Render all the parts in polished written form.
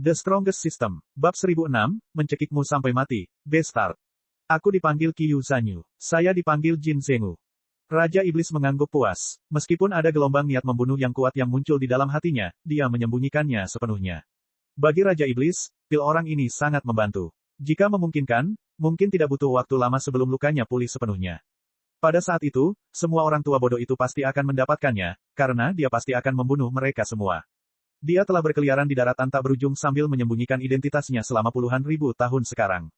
The Strongest System. Bab 1006, mencekikmu sampai mati. Bestart. Aku dipanggil Qiyu Zanyu. Saya dipanggil Jin Zhengu. Raja Iblis mengangguk puas. Meskipun ada gelombang niat membunuh yang kuat yang muncul di dalam hatinya, dia menyembunyikannya sepenuhnya. Bagi Raja Iblis, pil orang ini sangat membantu. Jika memungkinkan, mungkin tidak butuh waktu lama sebelum lukanya pulih sepenuhnya. Pada saat itu, semua orang tua bodoh itu pasti akan mendapatkannya, karena dia pasti akan membunuh mereka semua. Dia telah berkeliaran di daratan tak berujung sambil menyembunyikan identitasnya selama puluhan ribu tahun sekarang.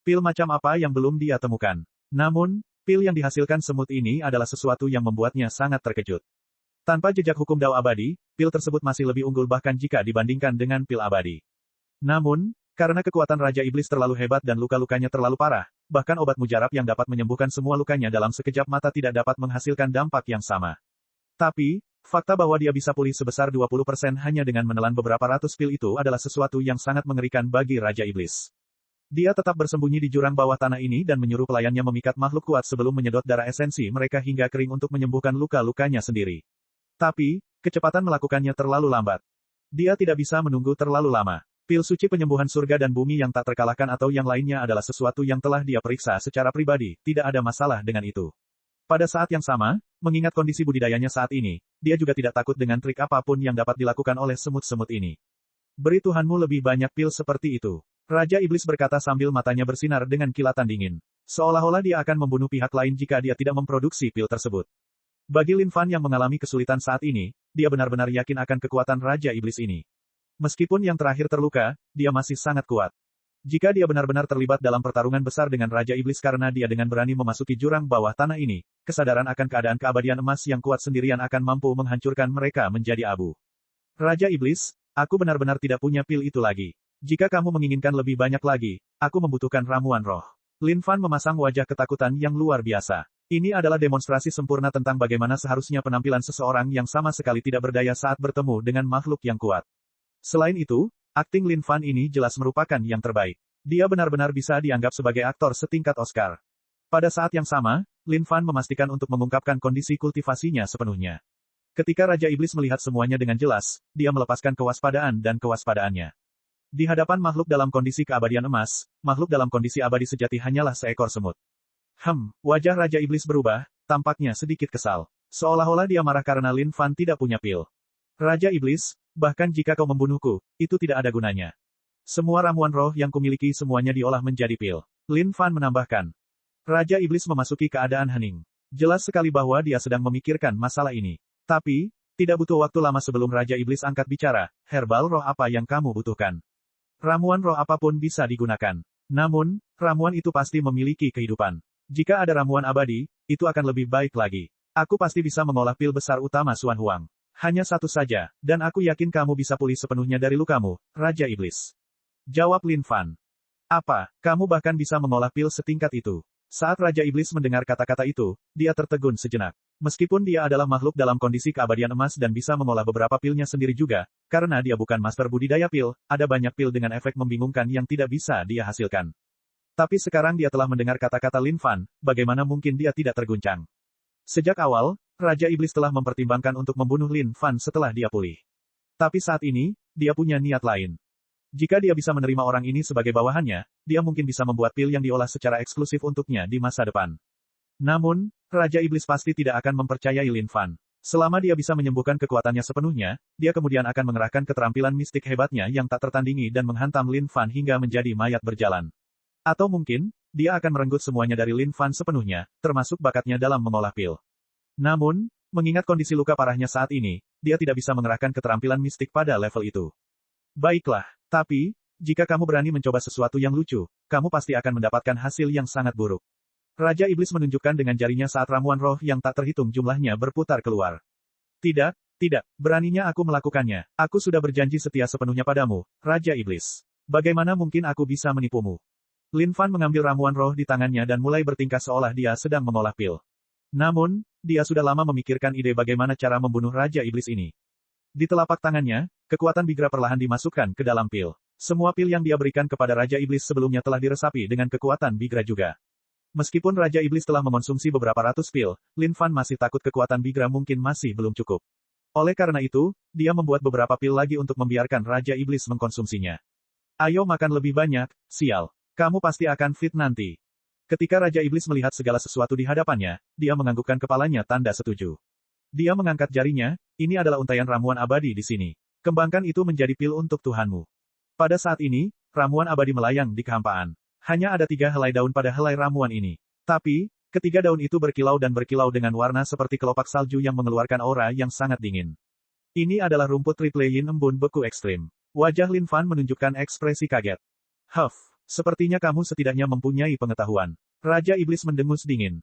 Pil macam apa yang belum dia temukan? Namun, pil yang dihasilkan semut ini adalah sesuatu yang membuatnya sangat terkejut. Tanpa jejak hukum Dao abadi, pil tersebut masih lebih unggul bahkan jika dibandingkan dengan pil abadi. Namun, karena kekuatan Raja Iblis terlalu hebat dan luka-lukanya terlalu parah, bahkan obat mujarab yang dapat menyembuhkan semua lukanya dalam sekejap mata tidak dapat menghasilkan dampak yang sama. Tapi, fakta bahwa dia bisa pulih sebesar 20% hanya dengan menelan beberapa ratus pil itu adalah sesuatu yang sangat mengerikan bagi Raja Iblis. Dia tetap bersembunyi di jurang bawah tanah ini dan menyuruh pelayannya memikat makhluk kuat sebelum menyedot darah esensi mereka hingga kering untuk menyembuhkan luka-lukanya sendiri. Tapi, kecepatan melakukannya terlalu lambat. Dia tidak bisa menunggu terlalu lama. Pil suci penyembuhan surga dan bumi yang tak terkalahkan atau yang lainnya adalah sesuatu yang telah dia periksa secara pribadi, tidak ada masalah dengan itu. Pada saat yang sama, mengingat kondisi budidayanya saat ini, dia juga tidak takut dengan trik apapun yang dapat dilakukan oleh semut-semut ini. Beri Tuhanmu lebih banyak pil seperti itu. Raja Iblis berkata sambil matanya bersinar dengan kilatan dingin. Seolah-olah dia akan membunuh pihak lain jika dia tidak memproduksi pil tersebut. Bagi Lin Fan yang mengalami kesulitan saat ini, dia benar-benar yakin akan kekuatan Raja Iblis ini. Meskipun yang terakhir terluka, dia masih sangat kuat. Jika dia benar-benar terlibat dalam pertarungan besar dengan Raja Iblis karena dia dengan berani memasuki jurang bawah tanah ini, kesadaran akan keadaan keabadian emas yang kuat sendirian akan mampu menghancurkan mereka menjadi abu. Raja Iblis, aku benar-benar tidak punya pil itu lagi. Jika kamu menginginkan lebih banyak lagi, aku membutuhkan ramuan roh. Lin Fan memasang wajah ketakutan yang luar biasa. Ini adalah demonstrasi sempurna tentang bagaimana seharusnya penampilan seseorang yang sama sekali tidak berdaya saat bertemu dengan makhluk yang kuat. Selain itu, akting Lin Fan ini jelas merupakan yang terbaik. Dia benar-benar bisa dianggap sebagai aktor setingkat Oscar. Pada saat yang sama, Lin Fan memastikan untuk mengungkapkan kondisi kultivasinya sepenuhnya. Ketika Raja Iblis melihat semuanya dengan jelas, dia melepaskan kewaspadaan dan kewaspadaannya. Di hadapan makhluk dalam kondisi keabadian emas, makhluk dalam kondisi abadi sejati hanyalah seekor semut. Wajah Raja Iblis berubah, tampaknya sedikit kesal. Seolah-olah dia marah karena Lin Fan tidak punya pil. Raja Iblis, bahkan jika kau membunuhku, itu tidak ada gunanya. Semua ramuan roh yang kumiliki semuanya diolah menjadi pil. Lin Fan menambahkan. Raja Iblis memasuki keadaan hening. Jelas sekali bahwa dia sedang memikirkan masalah ini. Tapi, tidak butuh waktu lama sebelum Raja Iblis angkat bicara, herbal roh apa yang kamu butuhkan? Ramuan roh apapun bisa digunakan. Namun, ramuan itu pasti memiliki kehidupan. Jika ada ramuan abadi, itu akan lebih baik lagi. Aku pasti bisa mengolah pil besar utama Xuan Huang. Hanya satu saja, dan aku yakin kamu bisa pulih sepenuhnya dari lukamu, Raja Iblis. Jawab Lin Fan. Apa, kamu bahkan bisa mengolah pil setingkat itu? Saat Raja Iblis mendengar kata-kata itu, dia tertegun sejenak. Meskipun dia adalah makhluk dalam kondisi keabadian emas dan bisa mengolah beberapa pilnya sendiri juga, karena dia bukan master budidaya pil, ada banyak pil dengan efek membingungkan yang tidak bisa dia hasilkan. Tapi sekarang dia telah mendengar kata-kata Lin Fan, bagaimana mungkin dia tidak terguncang? Sejak awal, Raja Iblis telah mempertimbangkan untuk membunuh Lin Fan setelah dia pulih. Tapi saat ini, dia punya niat lain. Jika dia bisa menerima orang ini sebagai bawahannya, dia mungkin bisa membuat pil yang diolah secara eksklusif untuknya di masa depan. Namun, Raja Iblis pasti tidak akan mempercayai Lin Fan. Selama dia bisa menyembuhkan kekuatannya sepenuhnya, dia kemudian akan mengerahkan keterampilan mistik hebatnya yang tak tertandingi dan menghantam Lin Fan hingga menjadi mayat berjalan. Atau mungkin, dia akan merenggut semuanya dari Lin Fan sepenuhnya, termasuk bakatnya dalam mengolah pil. Namun, mengingat kondisi luka parahnya saat ini, dia tidak bisa mengerahkan keterampilan mistik pada level itu. Baiklah, tapi, jika kamu berani mencoba sesuatu yang lucu, kamu pasti akan mendapatkan hasil yang sangat buruk. Raja Iblis menunjukkan dengan jarinya saat ramuan roh yang tak terhitung jumlahnya berputar keluar. Tidak, beraninya aku melakukannya. Aku sudah berjanji setia sepenuhnya padamu, Raja Iblis. Bagaimana mungkin aku bisa menipumu? Lin Fan mengambil ramuan roh di tangannya dan mulai bertingkah seolah dia sedang mengolah pil. Namun, dia sudah lama memikirkan ide bagaimana cara membunuh Raja Iblis ini. Di telapak tangannya, kekuatan bigra perlahan dimasukkan ke dalam pil. Semua pil yang dia berikan kepada Raja Iblis sebelumnya telah diresapi dengan kekuatan bigra juga. Meskipun Raja Iblis telah mengonsumsi beberapa ratus pil, Lin Fan masih takut kekuatan bigra mungkin masih belum cukup. Oleh karena itu, dia membuat beberapa pil lagi untuk membiarkan Raja Iblis mengkonsumsinya. Ayo makan lebih banyak, sial. Kamu pasti akan fit nanti. Ketika Raja Iblis melihat segala sesuatu di hadapannya, dia menganggukkan kepalanya tanda setuju. Dia mengangkat jarinya, ini adalah untaian ramuan abadi di sini. Kembangkan itu menjadi pil untuk Tuhanmu. Pada saat ini, ramuan abadi melayang di kehampaan. Hanya ada 3 helai daun pada helai ramuan ini. Tapi, ketiga daun itu berkilau dan berkilau dengan warna seperti kelopak salju yang mengeluarkan aura yang sangat dingin. Ini adalah rumput triple yin embun beku ekstrim. Wajah Lin Fan menunjukkan ekspresi kaget. Sepertinya kamu setidaknya mempunyai pengetahuan. Raja Iblis mendengus dingin.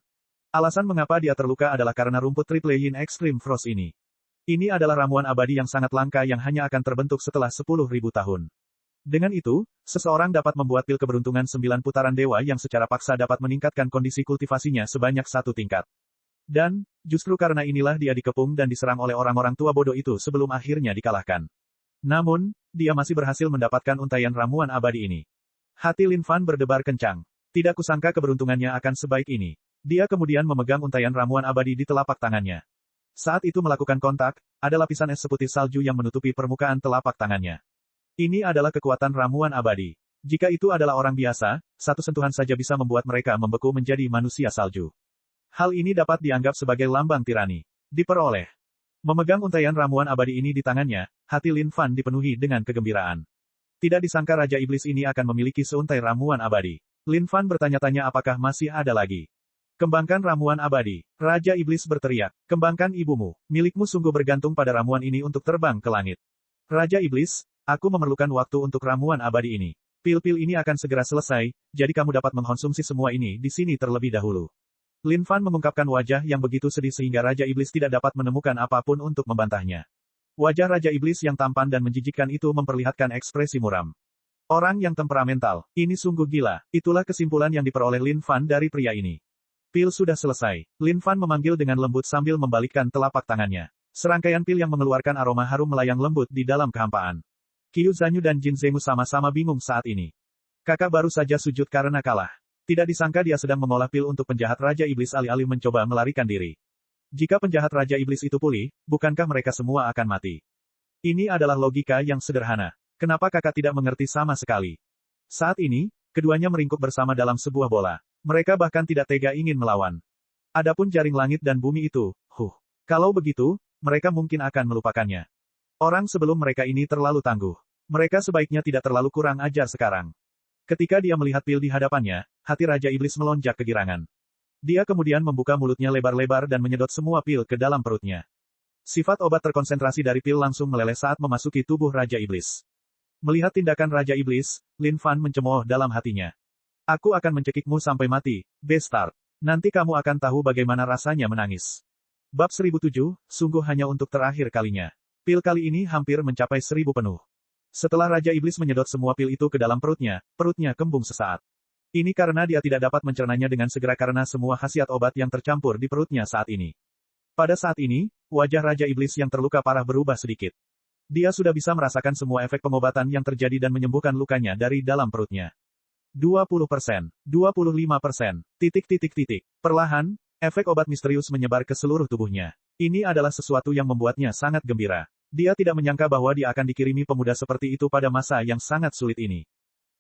Alasan mengapa dia terluka adalah karena rumput triple yin extreme frost ini. Ini adalah ramuan abadi yang sangat langka yang hanya akan terbentuk setelah 10.000 tahun. Dengan itu, seseorang dapat membuat pil keberuntungan 9 putaran dewa yang secara paksa dapat meningkatkan kondisi kultivasinya sebanyak 1 tingkat. Dan, justru karena inilah dia dikepung dan diserang oleh orang-orang tua bodoh itu sebelum akhirnya dikalahkan. Namun, dia masih berhasil mendapatkan untaian ramuan abadi ini. Hati Lin Fan berdebar kencang. Tidak kusangka keberuntungannya akan sebaik ini. Dia kemudian memegang untaian ramuan abadi di telapak tangannya. Saat itu melakukan kontak, ada lapisan es seputih salju yang menutupi permukaan telapak tangannya. Ini adalah kekuatan ramuan abadi. Jika itu adalah orang biasa, satu sentuhan saja bisa membuat mereka membeku menjadi manusia salju. Hal ini dapat dianggap sebagai lambang tirani. Diperoleh. Memegang untaian ramuan abadi ini di tangannya, hati Lin Fan dipenuhi dengan kegembiraan. Tidak disangka Raja Iblis ini akan memiliki seuntai ramuan abadi. Lin Fan bertanya-tanya apakah masih ada lagi. Kembangkan ramuan abadi. Raja Iblis berteriak. Kembangkan ibumu. Milikmu sungguh bergantung pada ramuan ini untuk terbang ke langit. Raja Iblis, aku memerlukan waktu untuk ramuan abadi ini. Pil-pil ini akan segera selesai, jadi kamu dapat mengkonsumsi semua ini di sini terlebih dahulu. Lin Fan mengungkapkan wajah yang begitu sedih sehingga Raja Iblis tidak dapat menemukan apapun untuk membantahnya. Wajah Raja Iblis yang tampan dan menjijikkan itu memperlihatkan ekspresi muram. Orang yang temperamental, ini sungguh gila. Itulah kesimpulan yang diperoleh Lin Fan dari pria ini. Pil sudah selesai. Lin Fan memanggil dengan lembut sambil membalikkan telapak tangannya. Serangkaian pil yang mengeluarkan aroma harum melayang lembut di dalam kehampaan. Qiu Zanyu dan Jin Zenggu sama-sama bingung saat ini. Kakak baru saja sujud karena kalah. Tidak disangka dia sedang mengolah pil untuk penjahat Raja Iblis alih-alih mencoba melarikan diri. Jika penjahat Raja Iblis itu pulih, bukankah mereka semua akan mati? Ini adalah logika yang sederhana. Kenapa kakak tidak mengerti sama sekali? Saat ini, keduanya meringkuk bersama dalam sebuah bola. Mereka bahkan tidak tega ingin melawan. Adapun jaring langit dan bumi itu, kalau begitu, mereka mungkin akan melupakannya. Orang sebelum mereka ini terlalu tangguh. Mereka sebaiknya tidak terlalu kurang ajar sekarang. Ketika dia melihat pil di hadapannya, hati Raja Iblis melonjak kegirangan. Dia kemudian membuka mulutnya lebar-lebar dan menyedot semua pil ke dalam perutnya. Sifat obat terkonsentrasi dari pil langsung meleleh saat memasuki tubuh Raja Iblis. Melihat tindakan Raja Iblis, Lin Fan mencemooh dalam hatinya. Aku akan mencekikmu sampai mati, Bastard. Nanti kamu akan tahu bagaimana rasanya menangis. Bab 1007, sungguh hanya untuk terakhir kalinya. Pil kali ini hampir mencapai 1000 penuh. Setelah Raja Iblis menyedot semua pil itu ke dalam perutnya kembung sesaat. Ini karena dia tidak dapat mencernanya dengan segera karena semua khasiat obat yang tercampur di perutnya saat ini. Pada saat ini, wajah Raja Iblis yang terluka parah berubah sedikit. Dia sudah bisa merasakan semua efek pengobatan yang terjadi dan menyembuhkan lukanya dari dalam perutnya. 20%, 25%, ... Perlahan, efek obat misterius menyebar ke seluruh tubuhnya. Ini adalah sesuatu yang membuatnya sangat gembira. Dia tidak menyangka bahwa dia akan dikirimi pemuda seperti itu pada masa yang sangat sulit ini.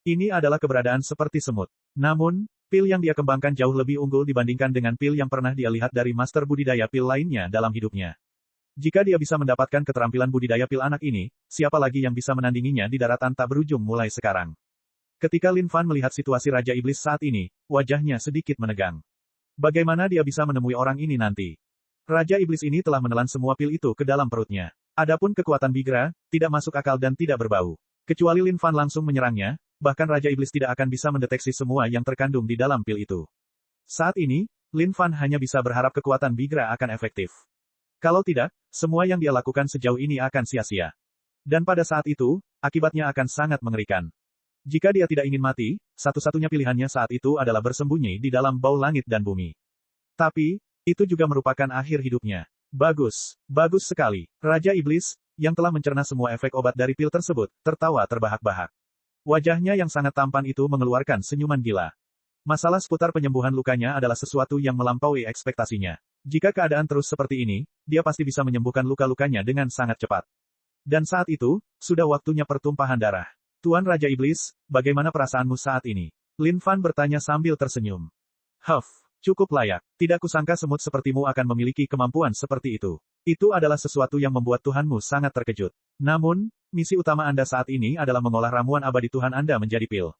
Ini adalah keberadaan seperti semut. Namun, pil yang dia kembangkan jauh lebih unggul dibandingkan dengan pil yang pernah dia lihat dari master budidaya pil lainnya dalam hidupnya. Jika dia bisa mendapatkan keterampilan budidaya pil anak ini, siapa lagi yang bisa menandinginya di daratan tak berujung mulai sekarang. Ketika Lin Fan melihat situasi Raja Iblis saat ini, wajahnya sedikit menegang. Bagaimana dia bisa menemui orang ini nanti? Raja Iblis ini telah menelan semua pil itu ke dalam perutnya. Adapun kekuatan Bigra, tidak masuk akal dan tidak berbau. Kecuali Lin Fan langsung menyerangnya, bahkan Raja Iblis tidak akan bisa mendeteksi semua yang terkandung di dalam pil itu. Saat ini, Lin Fan hanya bisa berharap kekuatan Bigra akan efektif. Kalau tidak, semua yang dia lakukan sejauh ini akan sia-sia. Dan pada saat itu, akibatnya akan sangat mengerikan. Jika dia tidak ingin mati, satu-satunya pilihannya saat itu adalah bersembunyi di dalam bau langit dan bumi. Tapi, itu juga merupakan akhir hidupnya. Bagus, bagus sekali. Raja Iblis, yang telah mencerna semua efek obat dari pil tersebut, tertawa terbahak-bahak. Wajahnya yang sangat tampan itu mengeluarkan senyuman gila. Masalah seputar penyembuhan lukanya adalah sesuatu yang melampaui ekspektasinya. Jika keadaan terus seperti ini, dia pasti bisa menyembuhkan luka-lukanya dengan sangat cepat. Dan saat itu, sudah waktunya pertumpahan darah. Tuan Raja Iblis, bagaimana perasaanmu saat ini? Lin Fan bertanya sambil tersenyum. Cukup layak. Tidak kusangka semut sepertimu akan memiliki kemampuan seperti itu. Itu adalah sesuatu yang membuat Tuhanmu sangat terkejut. Namun, misi utama Anda saat ini adalah mengolah ramuan abadi Tuhan Anda menjadi pil.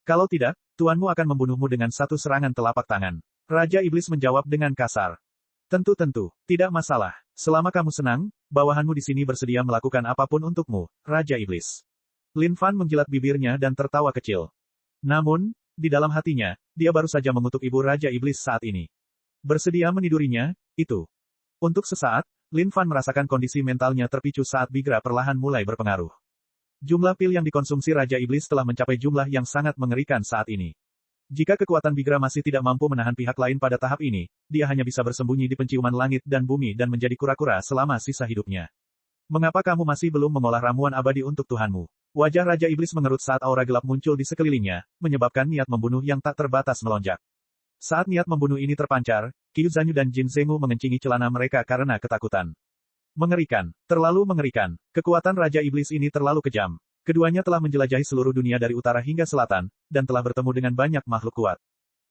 Kalau tidak, Tuanmu akan membunuhmu dengan satu serangan telapak tangan. Raja Iblis menjawab dengan kasar. Tentu, tidak masalah. Selama kamu senang, bawahanmu di sini bersedia melakukan apapun untukmu, Raja Iblis. Lin Fan menjilat bibirnya dan tertawa kecil. Namun, di dalam hatinya, dia baru saja mengutuk ibu Raja Iblis saat ini. Bersedia menidurinya, itu. Untuk sesaat, Lin Fan merasakan kondisi mentalnya terpicu saat Bigra perlahan mulai berpengaruh. Jumlah pil yang dikonsumsi Raja Iblis telah mencapai jumlah yang sangat mengerikan saat ini. Jika kekuatan Bigra masih tidak mampu menahan pihak lain pada tahap ini, dia hanya bisa bersembunyi di penciuman langit dan bumi dan menjadi kura-kura selama sisa hidupnya. Mengapa kamu masih belum mengolah ramuan abadi untuk Tuhanmu? Wajah Raja Iblis mengerut saat aura gelap muncul di sekelilingnya, menyebabkan niat membunuh yang tak terbatas melonjak. Saat niat membunuh ini terpancar, Qiu Zanyu dan Jin Zenggu mengencingi celana mereka karena ketakutan. Mengerikan, terlalu mengerikan. Kekuatan Raja Iblis ini terlalu kejam. Keduanya telah menjelajahi seluruh dunia dari utara hingga selatan, dan telah bertemu dengan banyak makhluk kuat.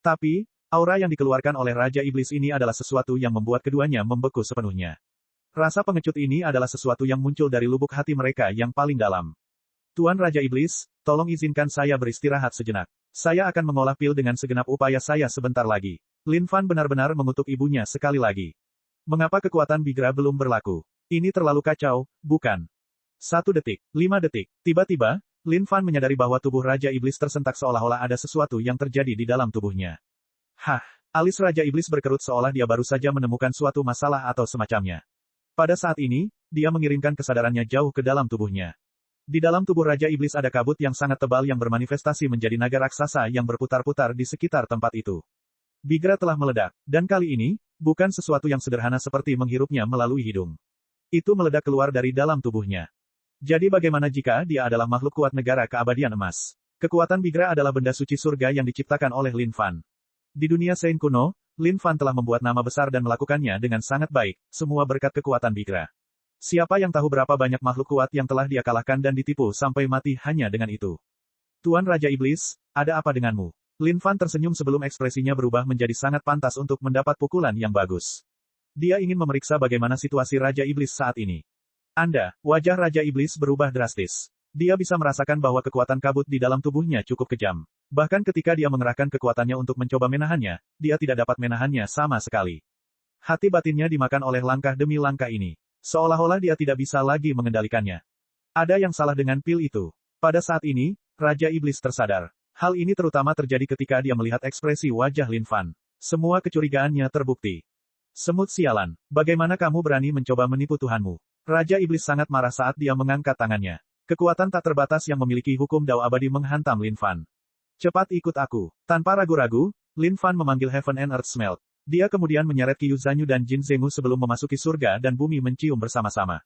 Tapi, aura yang dikeluarkan oleh Raja Iblis ini adalah sesuatu yang membuat keduanya membeku sepenuhnya. Rasa pengecut ini adalah sesuatu yang muncul dari lubuk hati mereka yang paling dalam. Tuan Raja Iblis, tolong izinkan saya beristirahat sejenak. Saya akan mengolah pil dengan segenap upaya saya sebentar lagi. Lin Fan benar-benar mengutuk ibunya sekali lagi. Mengapa kekuatan Bigra belum berlaku? Ini terlalu kacau, bukan? 1 detik, 5 detik. Tiba-tiba, Lin Fan menyadari bahwa tubuh Raja Iblis tersentak seolah-olah ada sesuatu yang terjadi di dalam tubuhnya. Alis Raja Iblis berkerut seolah dia baru saja menemukan suatu masalah atau semacamnya. Pada saat ini, dia mengirimkan kesadarannya jauh ke dalam tubuhnya. Di dalam tubuh Raja Iblis ada kabut yang sangat tebal yang bermanifestasi menjadi naga raksasa yang berputar-putar di sekitar tempat itu. Bigra telah meledak, dan kali ini, bukan sesuatu yang sederhana seperti menghirupnya melalui hidung. Itu meledak keluar dari dalam tubuhnya. Jadi bagaimana jika dia adalah makhluk kuat negara keabadian emas? Kekuatan Bigra adalah benda suci surga yang diciptakan oleh Lin Fan. Di dunia Sein kuno, Lin Fan telah membuat nama besar dan melakukannya dengan sangat baik, semua berkat kekuatan Bigra. Siapa yang tahu berapa banyak makhluk kuat yang telah dia kalahkan dan ditipu sampai mati hanya dengan itu. Tuan Raja Iblis, ada apa denganmu? Lin Fan tersenyum sebelum ekspresinya berubah menjadi sangat pantas untuk mendapat pukulan yang bagus. Dia ingin memeriksa bagaimana situasi Raja Iblis saat ini. Wajah Raja Iblis berubah drastis. Dia bisa merasakan bahwa kekuatan kabut di dalam tubuhnya cukup kejam. Bahkan ketika dia mengerahkan kekuatannya untuk mencoba menahannya, dia tidak dapat menahannya sama sekali. Hati batinnya dimakan oleh langkah demi langkah ini. Seolah-olah dia tidak bisa lagi mengendalikannya. Ada yang salah dengan pil itu. Pada saat ini, Raja Iblis tersadar. Hal ini terutama terjadi ketika dia melihat ekspresi wajah Lin Fan. Semua kecurigaannya terbukti. Semut sialan, bagaimana kamu berani mencoba menipu Tuhanmu? Raja Iblis sangat marah saat dia mengangkat tangannya. Kekuatan tak terbatas yang memiliki hukum Dao abadi menghantam Lin Fan. Cepat ikut aku. Tanpa ragu-ragu, Lin Fan memanggil Heaven and Earth Smelt. Dia kemudian menyeret Qiu Zanyu dan Jin Zenggu sebelum memasuki surga dan bumi mencium bersama-sama.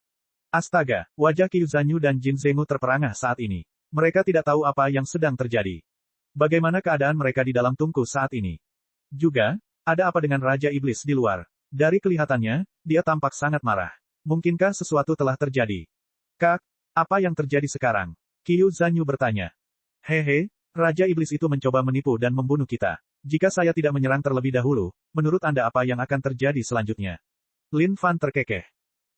Astaga, wajah Qiu Zanyu dan Jin Zenggu terperangah saat ini. Mereka tidak tahu apa yang sedang terjadi. Bagaimana keadaan mereka di dalam tungku saat ini? Juga, ada apa dengan Raja Iblis di luar? Dari kelihatannya, dia tampak sangat marah. Mungkinkah sesuatu telah terjadi? Kak, apa yang terjadi sekarang? Qiu Zanyu bertanya. Hehe, Raja Iblis itu mencoba menipu dan membunuh kita. Jika saya tidak menyerang terlebih dahulu, menurut Anda apa yang akan terjadi selanjutnya? Lin Fan terkekeh.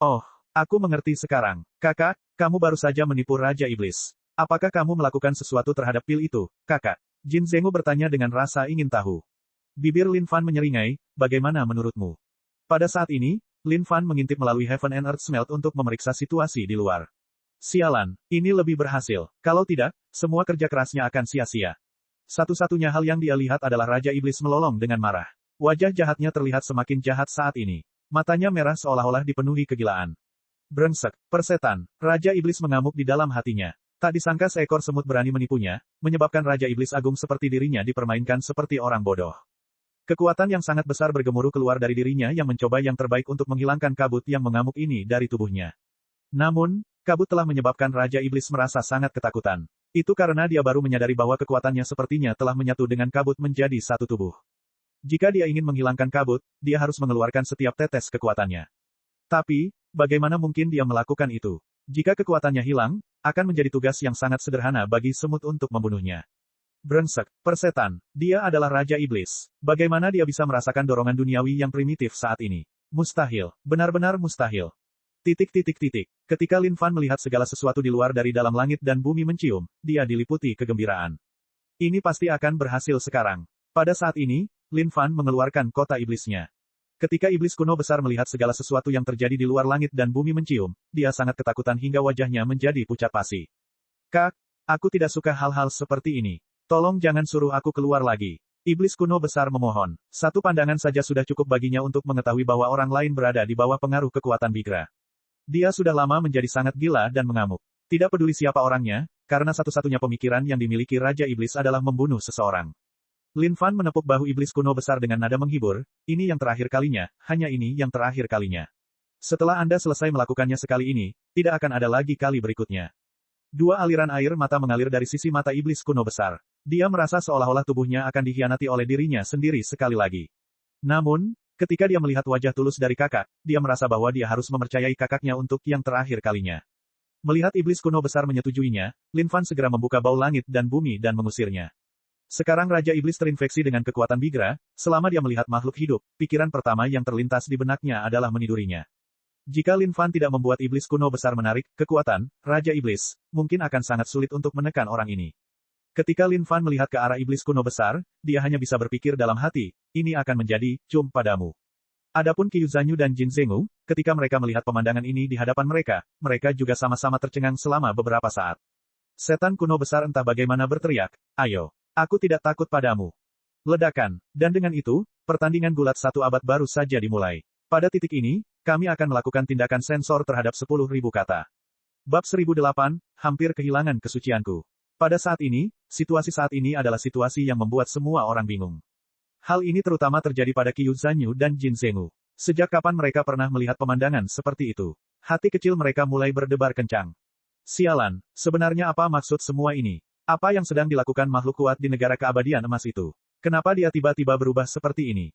Oh, aku mengerti sekarang. Kakak, kamu baru saja menipu Raja Iblis. Apakah kamu melakukan sesuatu terhadap pil itu, kakak? Jin Zenggu bertanya dengan rasa ingin tahu. Bibir Lin Fan menyeringai, bagaimana menurutmu? Pada saat ini, Lin Fan mengintip melalui Heaven and Earth Smelt untuk memeriksa situasi di luar. Sialan, ini lebih berhasil. Kalau tidak, semua kerja kerasnya akan sia-sia. Satu-satunya hal yang dia lihat adalah Raja Iblis melolong dengan marah. Wajah jahatnya terlihat semakin jahat saat ini. Matanya merah seolah-olah dipenuhi kegilaan. Brengsek, persetan. Raja Iblis mengamuk di dalam hatinya. Tak disangka seekor semut berani menipunya, menyebabkan Raja Iblis agung seperti dirinya dipermainkan seperti orang bodoh. Kekuatan yang sangat besar bergemuruh keluar dari dirinya yang mencoba yang terbaik untuk menghilangkan kabut yang mengamuk ini dari tubuhnya. Namun, kabut telah menyebabkan Raja Iblis merasa sangat ketakutan. Itu karena dia baru menyadari bahwa kekuatannya sepertinya telah menyatu dengan kabut menjadi satu tubuh. Jika dia ingin menghilangkan kabut, dia harus mengeluarkan setiap tetes kekuatannya. Tapi, bagaimana mungkin dia melakukan itu? Jika kekuatannya hilang, akan menjadi tugas yang sangat sederhana bagi semut untuk membunuhnya. Brengsek, persetan. Dia adalah Raja Iblis. Bagaimana dia bisa merasakan dorongan duniawi yang primitif saat ini? Mustahil. Benar-benar mustahil. Ketika Lin Fan melihat segala sesuatu di luar dari dalam langit dan bumi mencium, dia diliputi kegembiraan. Ini pasti akan berhasil sekarang. Pada saat ini, Lin Fan mengeluarkan kota iblisnya. Ketika iblis kuno besar melihat segala sesuatu yang terjadi di luar langit dan bumi mencium, dia sangat ketakutan hingga wajahnya menjadi pucat pasi. Kak, aku tidak suka hal-hal seperti ini. Tolong jangan suruh aku keluar lagi. Iblis kuno besar memohon. Satu pandangan saja sudah cukup baginya untuk mengetahui bahwa orang lain berada di bawah pengaruh kekuatan Bigra. Dia sudah lama menjadi sangat gila dan mengamuk. Tidak peduli siapa orangnya, karena satu-satunya pemikiran yang dimiliki Raja Iblis adalah membunuh seseorang. Lin Fan menepuk bahu iblis kuno besar dengan nada menghibur, ini yang terakhir kalinya, hanya ini yang terakhir kalinya. Setelah Anda selesai melakukannya sekali ini, tidak akan ada lagi kali berikutnya. Dua aliran air mata mengalir dari sisi mata iblis kuno besar. Dia merasa seolah-olah tubuhnya akan dikhianati oleh dirinya sendiri sekali lagi. Namun, ketika dia melihat wajah tulus dari kakak, dia merasa bahwa dia harus mempercayai kakaknya untuk yang terakhir kalinya. Melihat iblis kuno besar menyetujuinya, Lin Fan segera membuka bau langit dan bumi dan mengusirnya. Sekarang Raja Iblis terinfeksi dengan kekuatan Bigra, selama dia melihat makhluk hidup, pikiran pertama yang terlintas di benaknya adalah menidurinya. Jika Lin Fan tidak membuat iblis kuno besar menarik kekuatan, Raja Iblis, mungkin akan sangat sulit untuk menekan orang ini. Ketika Lin Fan melihat ke arah iblis kuno besar, dia hanya bisa berpikir dalam hati, ini akan menjadi cum padamu. Adapun Qiu Zanyu dan Jin Zengwu, ketika mereka melihat pemandangan ini di hadapan mereka juga sama-sama tercengang selama beberapa saat. Setan kuno besar entah bagaimana berteriak, ayo, aku tidak takut padamu. Ledakan, dan dengan itu, pertandingan gulat satu abad baru saja dimulai. Pada titik ini, kami akan melakukan tindakan sensor terhadap 10.000 kata. Bab 1008, hampir kehilangan kesucianku. Pada saat ini, situasi saat ini adalah situasi yang membuat semua orang bingung. Hal ini terutama terjadi pada Qiu Zanyu dan Jin Zengwu. Sejak kapan mereka pernah melihat pemandangan seperti itu? Hati kecil mereka mulai berdebar kencang. Sialan, sebenarnya apa maksud semua ini? Apa yang sedang dilakukan makhluk kuat di negara keabadian emas itu? Kenapa dia tiba-tiba berubah seperti ini?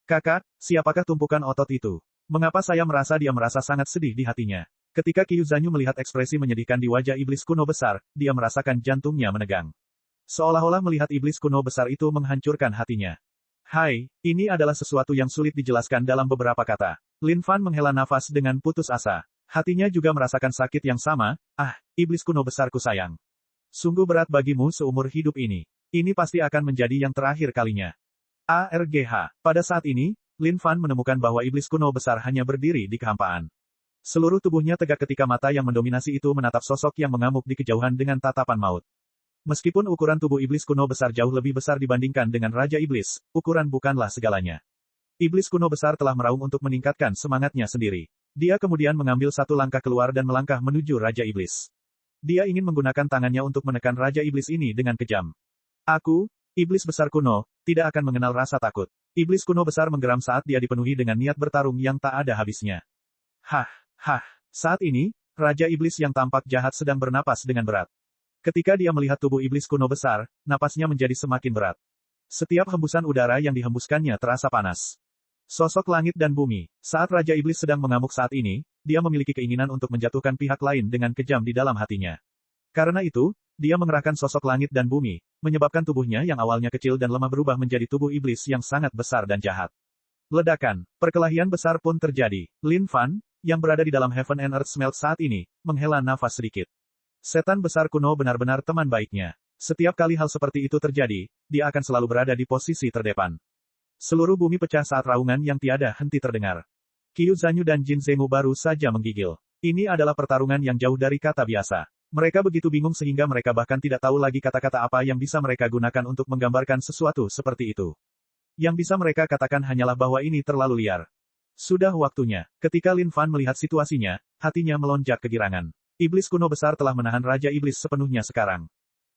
Kakak, siapakah tumpukan otot itu? Mengapa saya merasa dia merasa sangat sedih di hatinya? Ketika Qiu Zanyu melihat ekspresi menyedihkan di wajah iblis kuno besar, dia merasakan jantungnya menegang. Seolah-olah melihat iblis kuno besar itu menghancurkan hatinya. Hai, ini adalah sesuatu yang sulit dijelaskan dalam beberapa kata. Lin Fan menghela nafas dengan putus asa. Hatinya juga merasakan sakit yang sama, iblis kuno besarku sayang. Sungguh berat bagimu seumur hidup ini. Ini pasti akan menjadi yang terakhir kalinya. ARGH. Pada saat ini, Lin Fan menemukan bahwa iblis kuno besar hanya berdiri di kehampaan. Seluruh tubuhnya tegak ketika mata yang mendominasi itu menatap sosok yang mengamuk di kejauhan dengan tatapan maut. Meskipun ukuran tubuh iblis kuno besar jauh lebih besar dibandingkan dengan Raja Iblis, ukuran bukanlah segalanya. Iblis kuno besar telah meraung untuk meningkatkan semangatnya sendiri. Dia kemudian mengambil satu langkah keluar dan melangkah menuju Raja Iblis. Dia ingin menggunakan tangannya untuk menekan Raja Iblis ini dengan kejam. Aku, iblis besar kuno, tidak akan mengenal rasa takut. Iblis kuno besar menggeram saat dia dipenuhi dengan niat bertarung yang tak ada habisnya. Saat ini, Raja Iblis yang tampak jahat sedang bernapas dengan berat. Ketika dia melihat tubuh iblis kuno besar, napasnya menjadi semakin berat. Setiap hembusan udara yang dihembuskannya terasa panas. Sosok langit dan bumi. Saat Raja Iblis sedang mengamuk saat ini, dia memiliki keinginan untuk menjatuhkan pihak lain dengan kejam di dalam hatinya. Karena itu, dia mengerahkan sosok langit dan bumi, menyebabkan tubuhnya yang awalnya kecil dan lemah berubah menjadi tubuh iblis yang sangat besar dan jahat. Ledakan, perkelahian besar pun terjadi. Lin Fan, yang berada di dalam Heaven and Earth Smelt saat ini, menghela nafas sedikit. Setan besar kuno benar-benar teman baiknya. Setiap kali hal seperti itu terjadi, dia akan selalu berada di posisi terdepan. Seluruh bumi pecah saat raungan yang tiada henti terdengar. Qiu Zanyu dan Jin Zengwu baru saja menggigil. Ini adalah pertarungan yang jauh dari kata biasa. Mereka begitu bingung sehingga mereka bahkan tidak tahu lagi kata-kata apa yang bisa mereka gunakan untuk menggambarkan sesuatu seperti itu. Yang bisa mereka katakan hanyalah bahwa ini terlalu liar. Sudah waktunya. Ketika Lin Fan melihat situasinya, hatinya melonjak kegirangan. Iblis kuno besar telah menahan Raja Iblis sepenuhnya sekarang.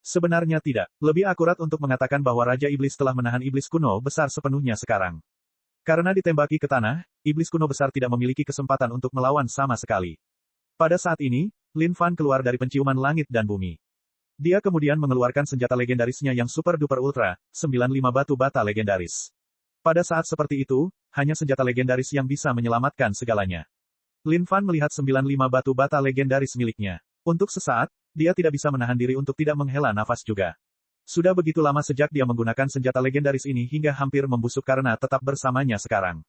Sebenarnya tidak. Lebih akurat untuk mengatakan bahwa Raja Iblis telah menahan iblis kuno besar sepenuhnya sekarang. Karena ditembaki ke tanah, iblis kuno besar tidak memiliki kesempatan untuk melawan sama sekali. Pada saat ini, Lin Fan keluar dari penciuman langit dan bumi. Dia kemudian mengeluarkan senjata legendarisnya yang super duper ultra, 95 batu bata legendaris. Pada saat seperti itu, hanya senjata legendaris yang bisa menyelamatkan segalanya. Lin Fan melihat 95 batu bata legendaris miliknya. Untuk sesaat, dia tidak bisa menahan diri untuk tidak menghela nafas juga. Sudah begitu lama sejak dia menggunakan senjata legendaris ini hingga hampir membusuk karena tetap bersamanya sekarang.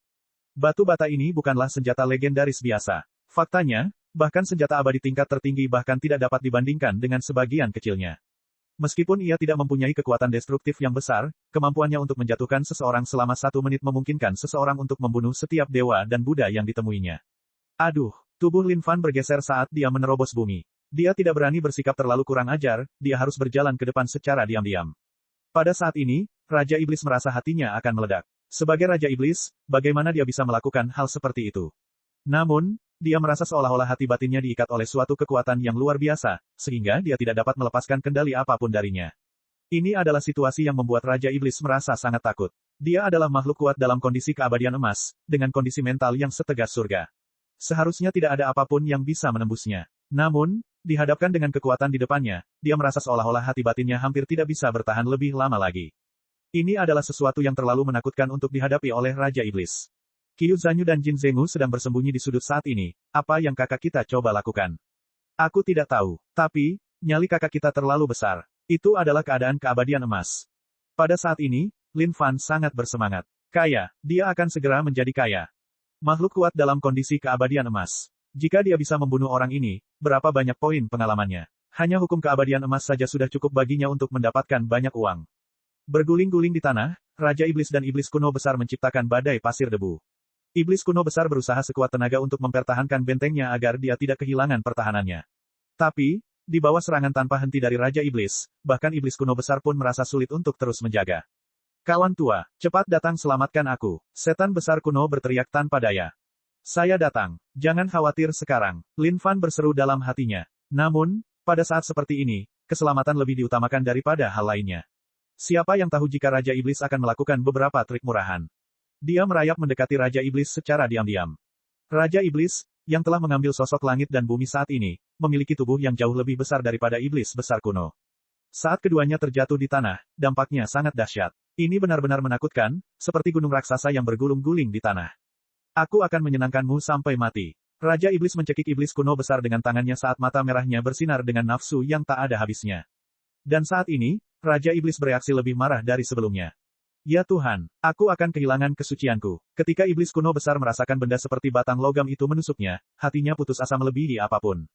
Batu bata ini bukanlah senjata legendaris biasa. Faktanya, bahkan senjata abadi tingkat tertinggi bahkan tidak dapat dibandingkan dengan sebagian kecilnya. Meskipun ia tidak mempunyai kekuatan destruktif yang besar, kemampuannya untuk menjatuhkan seseorang selama 1 menit memungkinkan seseorang untuk membunuh setiap dewa dan Buddha yang ditemuinya. Aduh, tubuh Lin Fan bergeser saat dia menerobos bumi. Dia tidak berani bersikap terlalu kurang ajar, dia harus berjalan ke depan secara diam-diam. Pada saat ini, Raja Iblis merasa hatinya akan meledak. Sebagai Raja Iblis, bagaimana dia bisa melakukan hal seperti itu? Namun, dia merasa seolah-olah hati batinnya diikat oleh suatu kekuatan yang luar biasa, sehingga dia tidak dapat melepaskan kendali apapun darinya. Ini adalah situasi yang membuat Raja Iblis merasa sangat takut. Dia adalah makhluk kuat dalam kondisi keabadian emas, dengan kondisi mental yang setegas surga. Seharusnya tidak ada apapun yang bisa menembusnya. Namun, dihadapkan dengan kekuatan di depannya, dia merasa seolah-olah hati batinnya hampir tidak bisa bertahan lebih lama lagi. Ini adalah sesuatu yang terlalu menakutkan untuk dihadapi oleh Raja Iblis. Qiu Zanyu dan Jin Zenggu sedang bersembunyi di sudut saat ini. Apa yang kakak kita coba lakukan? Aku tidak tahu. Tapi, nyali kakak kita terlalu besar. Itu adalah keadaan keabadian emas. Pada saat ini, Lin Fan sangat bersemangat. Kaya, dia akan segera menjadi kaya. Makhluk kuat dalam kondisi keabadian emas. Jika dia bisa membunuh orang ini, berapa banyak poin pengalamannya? Hanya hukum keabadian emas saja sudah cukup baginya untuk mendapatkan banyak uang. Berguling-guling di tanah, Raja Iblis dan Iblis kuno besar menciptakan badai pasir debu. Iblis kuno besar berusaha sekuat tenaga untuk mempertahankan bentengnya agar dia tidak kehilangan pertahanannya. Tapi, di bawah serangan tanpa henti dari Raja Iblis, bahkan Iblis kuno besar pun merasa sulit untuk terus menjaga. Kawan tua, cepat datang selamatkan aku. Setan besar kuno berteriak tanpa daya. Saya datang. Jangan khawatir sekarang. Lin Fan berseru dalam hatinya. Namun, pada saat seperti ini, keselamatan lebih diutamakan daripada hal lainnya. Siapa yang tahu jika Raja Iblis akan melakukan beberapa trik murahan. Dia merayap mendekati Raja Iblis secara diam-diam. Raja Iblis, yang telah mengambil sosok langit dan bumi saat ini, memiliki tubuh yang jauh lebih besar daripada Iblis besar kuno. Saat keduanya terjatuh di tanah, dampaknya sangat dahsyat. Ini benar-benar menakutkan, seperti gunung raksasa yang bergulung-guling di tanah. Aku akan menyenangkanmu sampai mati. Raja Iblis mencekik Iblis kuno besar dengan tangannya saat mata merahnya bersinar dengan nafsu yang tak ada habisnya. Dan saat ini, Raja Iblis bereaksi lebih marah dari sebelumnya. Ya Tuhan, aku akan kehilangan kesucianku. Ketika Iblis kuno besar merasakan benda seperti batang logam itu menusuknya, hatinya putus asa melebihi apapun.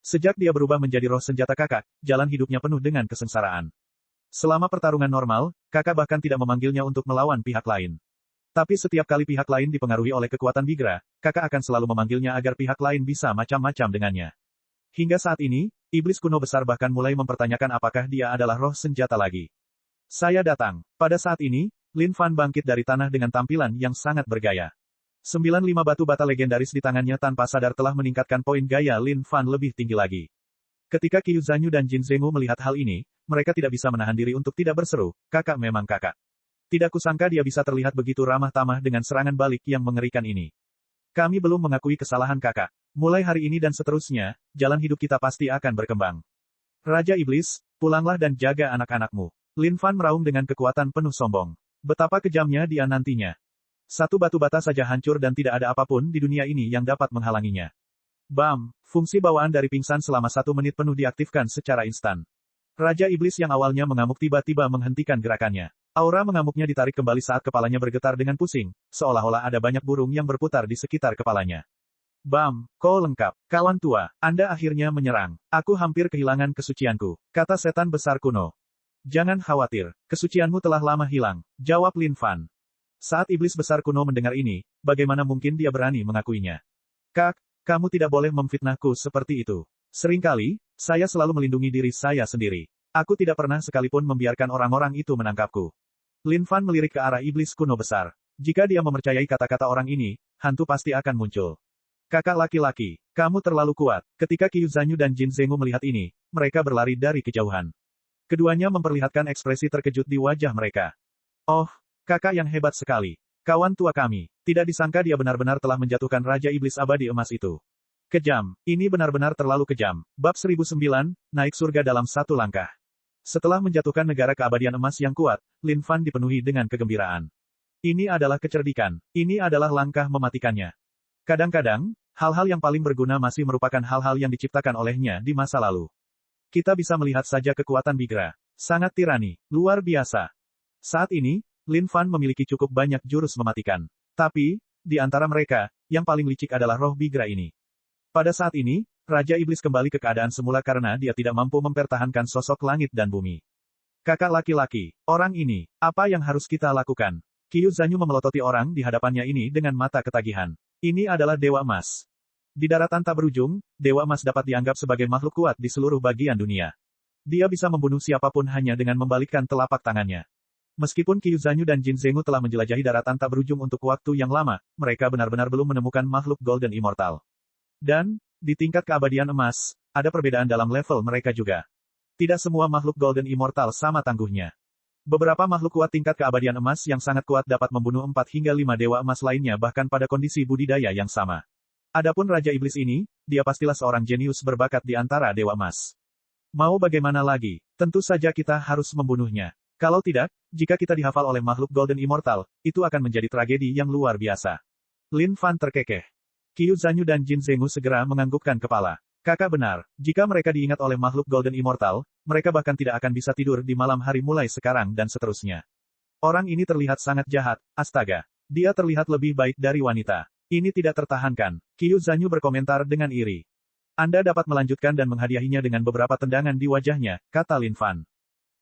Sejak dia berubah menjadi roh senjata kakak, jalan hidupnya penuh dengan kesengsaraan. Selama pertarungan normal, kakak bahkan tidak memanggilnya untuk melawan pihak lain. Tapi setiap kali pihak lain dipengaruhi oleh kekuatan Bigra, kakak akan selalu memanggilnya agar pihak lain bisa macam-macam dengannya. Hingga saat ini, Iblis kuno besar bahkan mulai mempertanyakan apakah dia adalah roh senjata lagi. Saya datang. Pada saat ini, Lin Fan bangkit dari tanah dengan tampilan yang sangat bergaya. 95 batu bata legendaris di tangannya tanpa sadar telah meningkatkan poin gaya Lin Fan lebih tinggi lagi. Ketika Qiu Zanyu dan Jin Zenggu melihat hal ini, mereka tidak bisa menahan diri untuk tidak berseru, kakak memang kakak. Tidak kusangka dia bisa terlihat begitu ramah tamah dengan serangan balik yang mengerikan ini. Kami belum mengakui kesalahan kakak. Mulai hari ini dan seterusnya, jalan hidup kita pasti akan berkembang. Raja Iblis, pulanglah dan jaga anak-anakmu. Lin Fan meraung dengan kekuatan penuh sombong. Betapa kejamnya dia nantinya. Satu batu bata saja hancur dan tidak ada apapun di dunia ini yang dapat menghalanginya. Bam! Fungsi bawaan dari pingsan selama 1 menit penuh diaktifkan secara instan. Raja Iblis yang awalnya mengamuk tiba-tiba menghentikan gerakannya. Aura mengamuknya ditarik kembali saat kepalanya bergetar dengan pusing, seolah-olah ada banyak burung yang berputar di sekitar kepalanya. Bam! Kau lengkap. Kawan tua, Anda akhirnya menyerang. Aku hampir kehilangan kesucianku, kata setan besar kuno. Jangan khawatir, kesucianmu telah lama hilang, jawab Lin Fan. Saat Iblis besar kuno mendengar ini, bagaimana mungkin dia berani mengakuinya? Kak, kamu tidak boleh memfitnahku seperti itu. Seringkali, saya selalu melindungi diri saya sendiri. Aku tidak pernah sekalipun membiarkan orang-orang itu menangkapku. Lin Fan melirik ke arah Iblis kuno besar. Jika dia mempercayai kata-kata orang ini, hantu pasti akan muncul. Kakak laki-laki, kamu terlalu kuat. Ketika Qiu Zanyu dan Jin Zenggu melihat ini, mereka berlari dari kejauhan. Keduanya memperlihatkan ekspresi terkejut di wajah mereka. Oh, kakak yang hebat sekali. Kawan tua kami. Tidak disangka dia benar-benar telah menjatuhkan Raja Iblis abadi emas itu. Kejam. Ini benar-benar terlalu kejam. Bab 1009, naik surga dalam 1 langkah. Setelah menjatuhkan negara keabadian emas yang kuat, Lin Fan dipenuhi dengan kegembiraan. Ini adalah kecerdikan. Ini adalah langkah mematikannya. Kadang-kadang, Hal-hal yang paling berguna masih merupakan hal-hal yang diciptakan olehnya di masa lalu. Kita bisa melihat saja kekuatan Bigra. Sangat tirani, luar biasa. Saat ini, Lin Fan memiliki cukup banyak jurus mematikan. Tapi, di antara mereka, yang paling licik adalah roh Bigra ini. Pada saat ini, Raja Iblis kembali ke keadaan semula karena dia tidak mampu mempertahankan sosok langit dan bumi. Kakak laki-laki, orang ini, apa yang harus kita lakukan? Qiu Zanyu memelototi orang di hadapannya ini dengan mata ketagihan. Ini adalah Dewa Emas. Di daratan tak berujung, Dewa Emas dapat dianggap sebagai makhluk kuat di seluruh bagian dunia. Dia bisa membunuh siapapun hanya dengan membalikkan telapak tangannya. Meskipun Qiu Zanyu dan Jin Zenggu telah menjelajahi daratan tak berujung untuk waktu yang lama, mereka benar-benar belum menemukan makhluk Golden Immortal. Dan, di tingkat keabadian emas, ada perbedaan dalam level mereka juga. Tidak semua makhluk Golden Immortal sama tangguhnya. Beberapa makhluk kuat tingkat keabadian emas yang sangat kuat dapat membunuh 4 hingga 5 dewa emas lainnya bahkan pada kondisi budidaya yang sama. Adapun Raja Iblis ini, dia pastilah seorang jenius berbakat di antara dewa emas. Mau bagaimana lagi? Tentu saja kita harus membunuhnya. Kalau tidak, jika kita dihafal oleh makhluk Golden Immortal, itu akan menjadi tragedi yang luar biasa. Lin Fan terkekeh. Qiu Zanyu dan Jin Zenggu segera menganggukkan kepala. Kakak benar, jika mereka diingat oleh makhluk Golden Immortal, mereka bahkan tidak akan bisa tidur di malam hari mulai sekarang dan seterusnya. Orang ini terlihat sangat jahat, astaga. Dia terlihat lebih baik dari wanita. Ini tidak tertahankan. Qiu Zanyu berkomentar dengan iri. Anda dapat melanjutkan dan menghadiahinya dengan beberapa tendangan di wajahnya, kata Lin Fan.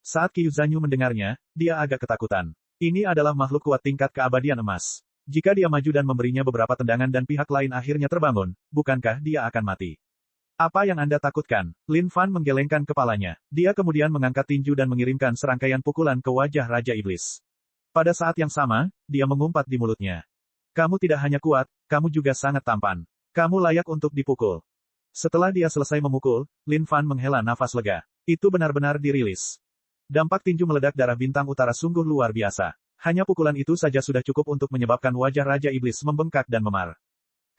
Saat Qiu Zanyu mendengarnya, dia agak ketakutan. Ini adalah makhluk kuat tingkat keabadian emas. Jika dia maju dan memberinya beberapa tendangan dan pihak lain akhirnya terbangun, bukankah dia akan mati? Apa yang Anda takutkan? Lin Fan menggelengkan kepalanya. Dia kemudian mengangkat tinju dan mengirimkan serangkaian pukulan ke wajah Raja Iblis. Pada saat yang sama, dia mengumpat di mulutnya. Kamu tidak hanya kuat, kamu juga sangat tampan. Kamu layak untuk dipukul. Setelah dia selesai memukul, Lin Fan menghela nafas lega. Itu benar-benar dirilis. Dampak tinju meledak darah bintang utara sungguh luar biasa. Hanya pukulan itu saja sudah cukup untuk menyebabkan wajah Raja Iblis membengkak dan memar.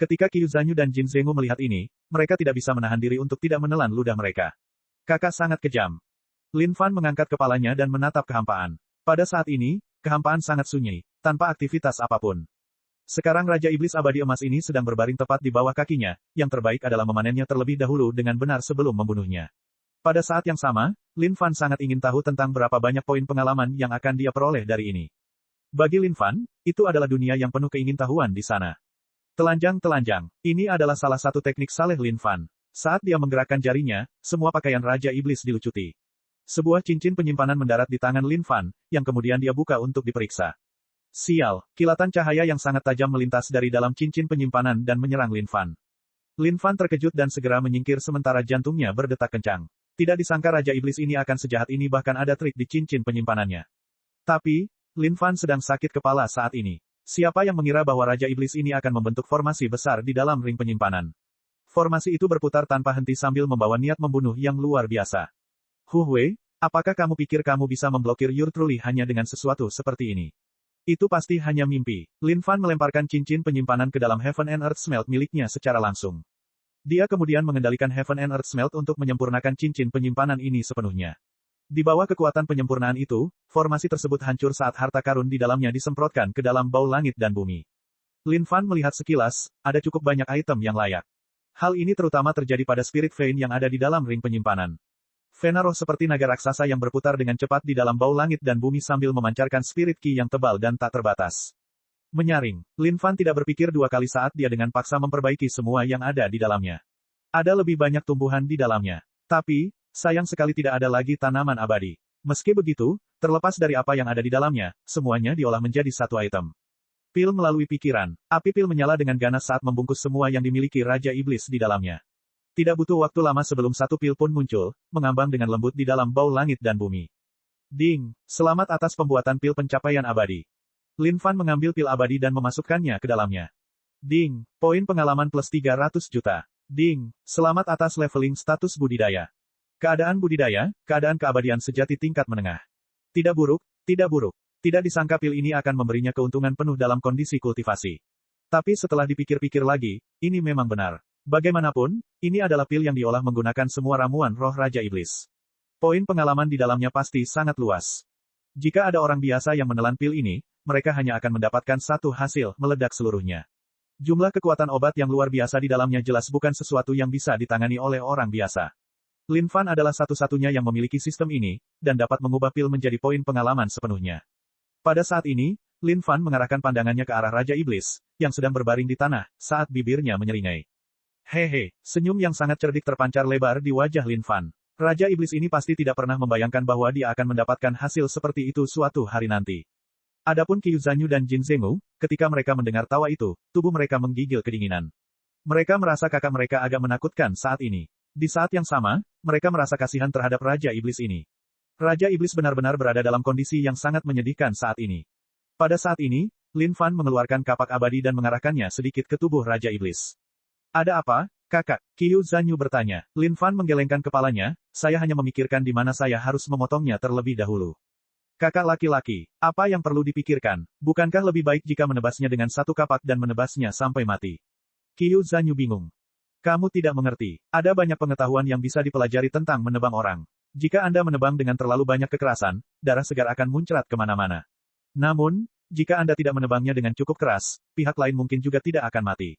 Ketika Qiu Zanyu dan Jin Zenggu melihat ini, mereka tidak bisa menahan diri untuk tidak menelan ludah mereka. Kakak sangat kejam. Lin Fan mengangkat kepalanya dan menatap kehampaan. Pada saat ini, kehampaan sangat sunyi, tanpa aktivitas apapun. Sekarang Raja Iblis Abadi Emas ini sedang berbaring tepat di bawah kakinya, yang terbaik adalah memanennya terlebih dahulu dengan benar sebelum membunuhnya. Pada saat yang sama, Lin Fan sangat ingin tahu tentang berapa banyak poin pengalaman yang akan dia peroleh dari ini. Bagi Lin Fan, itu adalah dunia yang penuh keingintahuan di sana. Telanjang-telanjang, ini adalah salah satu teknik saleh Lin Fan. Saat dia menggerakkan jarinya, semua pakaian Raja Iblis dilucuti. Sebuah cincin penyimpanan mendarat di tangan Lin Fan, yang kemudian dia buka untuk diperiksa. Sial, kilatan cahaya yang sangat tajam melintas dari dalam cincin penyimpanan dan menyerang Lin Fan. Lin Fan terkejut dan segera menyingkir sementara jantungnya berdetak kencang. Tidak disangka Raja Iblis ini akan sejahat ini bahkan ada trik di cincin penyimpanannya. Tapi, Lin Fan sedang sakit kepala saat ini. Siapa yang mengira bahwa Raja Iblis ini akan membentuk formasi besar di dalam ring penyimpanan? Formasi itu berputar tanpa henti sambil membawa niat membunuh yang luar biasa. Hu Hui, apakah kamu pikir kamu bisa memblokir Your Truly hanya dengan sesuatu seperti ini? Itu pasti hanya mimpi. Lin Fan melemparkan cincin penyimpanan ke dalam Heaven and Earth Smelt miliknya secara langsung. Dia kemudian mengendalikan Heaven and Earth Smelt untuk menyempurnakan cincin penyimpanan ini sepenuhnya. Di bawah kekuatan penyempurnaan itu, formasi tersebut hancur saat harta karun di dalamnya disemprotkan ke dalam bau langit dan bumi. Lin Fan melihat sekilas, ada cukup banyak item yang layak. Hal ini terutama terjadi pada Spirit Vein yang ada di dalam ring penyimpanan. Vena roh seperti naga raksasa yang berputar dengan cepat di dalam bau langit dan bumi sambil memancarkan Spirit Ki yang tebal dan tak terbatas. Menyaring, Lin Fan tidak berpikir dua kali saat dia dengan paksa memperbaiki semua yang ada di dalamnya. Ada lebih banyak tumbuhan di dalamnya. Tapi, sayang sekali tidak ada lagi tanaman abadi. Meski begitu, terlepas dari apa yang ada di dalamnya, semuanya diolah menjadi satu item. Pil melalui pikiran. Api pil menyala dengan ganas saat membungkus semua yang dimiliki Raja Iblis di dalamnya. Tidak butuh waktu lama sebelum satu pil pun muncul, mengambang dengan lembut di dalam bau langit dan bumi. Ding! Selamat atas pembuatan pil pencapaian abadi. Lin Fan mengambil pil abadi dan memasukkannya ke dalamnya. Ding! Poin pengalaman plus 300 juta. Ding! Selamat atas leveling status budidaya. Keadaan budidaya, keadaan keabadian sejati tingkat menengah. Tidak buruk, tidak buruk. Tidak disangka pil ini akan memberinya keuntungan penuh dalam kondisi kultivasi. Tapi setelah dipikir-pikir lagi, ini memang benar. Bagaimanapun, ini adalah pil yang diolah menggunakan semua ramuan roh Raja Iblis. Poin pengalaman di dalamnya pasti sangat luas. Jika ada orang biasa yang menelan pil ini, mereka hanya akan mendapatkan satu hasil, meledak seluruhnya. Jumlah kekuatan obat yang luar biasa di dalamnya jelas bukan sesuatu yang bisa ditangani oleh orang biasa. Lin Fan adalah satu-satunya yang memiliki sistem ini, dan dapat mengubah pil menjadi poin pengalaman sepenuhnya. Pada saat ini, Lin Fan mengarahkan pandangannya ke arah Raja Iblis, yang sedang berbaring di tanah, saat bibirnya menyeringai. Hehe, senyum yang sangat cerdik terpancar lebar di wajah Lin Fan. Raja Iblis ini pasti tidak pernah membayangkan bahwa dia akan mendapatkan hasil seperti itu suatu hari nanti. Adapun Qiu Zanyu dan Jin Zengwu, ketika mereka mendengar tawa itu, tubuh mereka menggigil kedinginan. Mereka merasa kakak mereka agak menakutkan saat ini. Di saat yang sama, mereka merasa kasihan terhadap Raja Iblis ini. Raja Iblis benar-benar berada dalam kondisi yang sangat menyedihkan saat ini. Pada saat ini, Lin Fan mengeluarkan kapak abadi dan mengarahkannya sedikit ke tubuh Raja Iblis. Ada apa, kakak? Qiu Zanyu bertanya. Lin Fan menggelengkan kepalanya, saya hanya memikirkan di mana saya harus memotongnya terlebih dahulu. Kakak laki-laki, apa yang perlu dipikirkan? Bukankah lebih baik jika menebasnya dengan satu kapak dan menebasnya sampai mati? Qiu Zanyu bingung. Kamu tidak mengerti. Ada banyak pengetahuan yang bisa dipelajari tentang menebang orang. Jika Anda menebang dengan terlalu banyak kekerasan, darah segar akan muncrat kemana-mana. Namun, jika Anda tidak menebangnya dengan cukup keras, pihak lain mungkin juga tidak akan mati.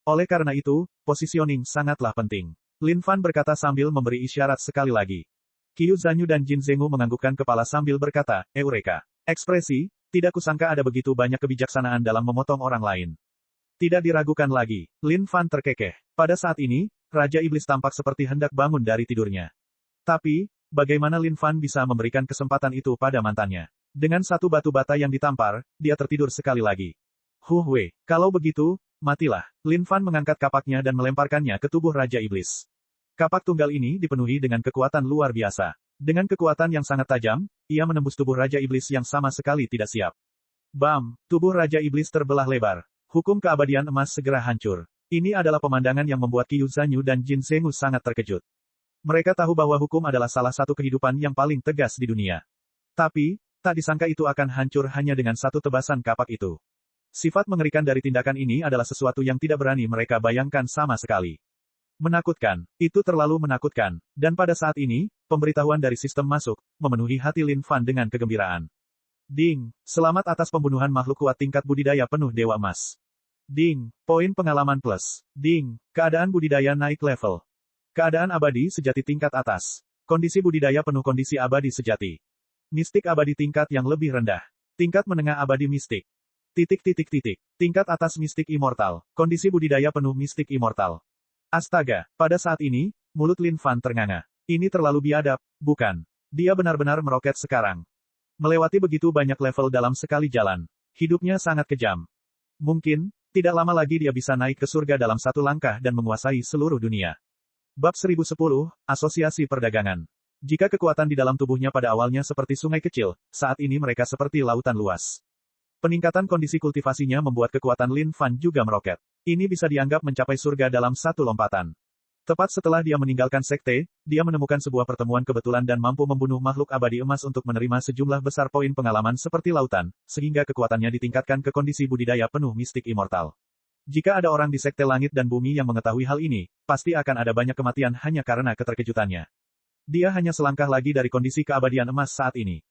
Oleh karena itu, positioning sangatlah penting. Lin Fan berkata sambil memberi isyarat sekali lagi. Qiu Zanyu dan Jin Zengwu menganggukkan kepala sambil berkata, Eureka. Ekspresi, tidak kusangka ada begitu banyak kebijaksanaan dalam memotong orang lain. Tidak diragukan lagi, Lin Fan terkekeh. Pada saat ini, Raja Iblis tampak seperti hendak bangun dari tidurnya. Tapi, bagaimana Lin Fan bisa memberikan kesempatan itu pada mantannya? Dengan satu batu bata yang ditampar, dia tertidur sekali lagi. Wei, kalau begitu, matilah. Lin Fan mengangkat kapaknya dan melemparkannya ke tubuh Raja Iblis. Kapak tunggal ini dipenuhi dengan kekuatan luar biasa. Dengan kekuatan yang sangat tajam, ia menembus tubuh Raja Iblis yang sama sekali tidak siap. Bam! Tubuh Raja Iblis terbelah lebar. Hukum keabadian emas segera hancur. Ini adalah pemandangan yang membuat Qiu Zanyu dan Jin Zengwu sangat terkejut. Mereka tahu bahwa hukum adalah salah satu kehidupan yang paling tegas di dunia. Tapi, tak disangka itu akan hancur hanya dengan satu tebasan kapak itu. Sifat mengerikan dari tindakan ini adalah sesuatu yang tidak berani mereka bayangkan sama sekali. Menakutkan. Itu terlalu menakutkan. Dan pada saat ini, pemberitahuan dari sistem masuk, memenuhi hati Lin Fan dengan kegembiraan. Ding! Selamat atas pembunuhan makhluk kuat tingkat budidaya penuh Dewa Emas. Ding! Poin pengalaman plus. Ding! Keadaan budidaya naik level. Keadaan abadi sejati tingkat atas. Kondisi budidaya penuh kondisi abadi sejati. Mistik abadi tingkat yang lebih rendah. Tingkat menengah abadi mistik. Tingkat atas mistik immortal. Kondisi budidaya penuh mistik immortal. Astaga, pada saat ini, mulut Lin Fan ternganga. Ini terlalu biadab, bukan? Dia benar-benar meroket sekarang. Melewati begitu banyak level dalam sekali jalan. Hidupnya sangat kejam. Mungkin, tidak lama lagi dia bisa naik ke surga dalam satu langkah dan menguasai seluruh dunia. Bab 1010, Asosiasi Perdagangan. Jika kekuatan di dalam tubuhnya pada awalnya seperti sungai kecil, saat ini mereka seperti lautan luas. Peningkatan kondisi kultivasinya membuat kekuatan Lin Fan juga meroket. Ini bisa dianggap mencapai surga dalam satu lompatan. Tepat setelah dia meninggalkan sekte, dia menemukan sebuah pertemuan kebetulan dan mampu membunuh makhluk abadi emas untuk menerima sejumlah besar poin pengalaman seperti lautan, sehingga kekuatannya ditingkatkan ke kondisi budidaya penuh mistik immortal. Jika ada orang di sekte langit dan bumi yang mengetahui hal ini, pasti akan ada banyak kematian hanya karena keterkejutannya. Dia hanya selangkah lagi dari kondisi keabadian emas saat ini.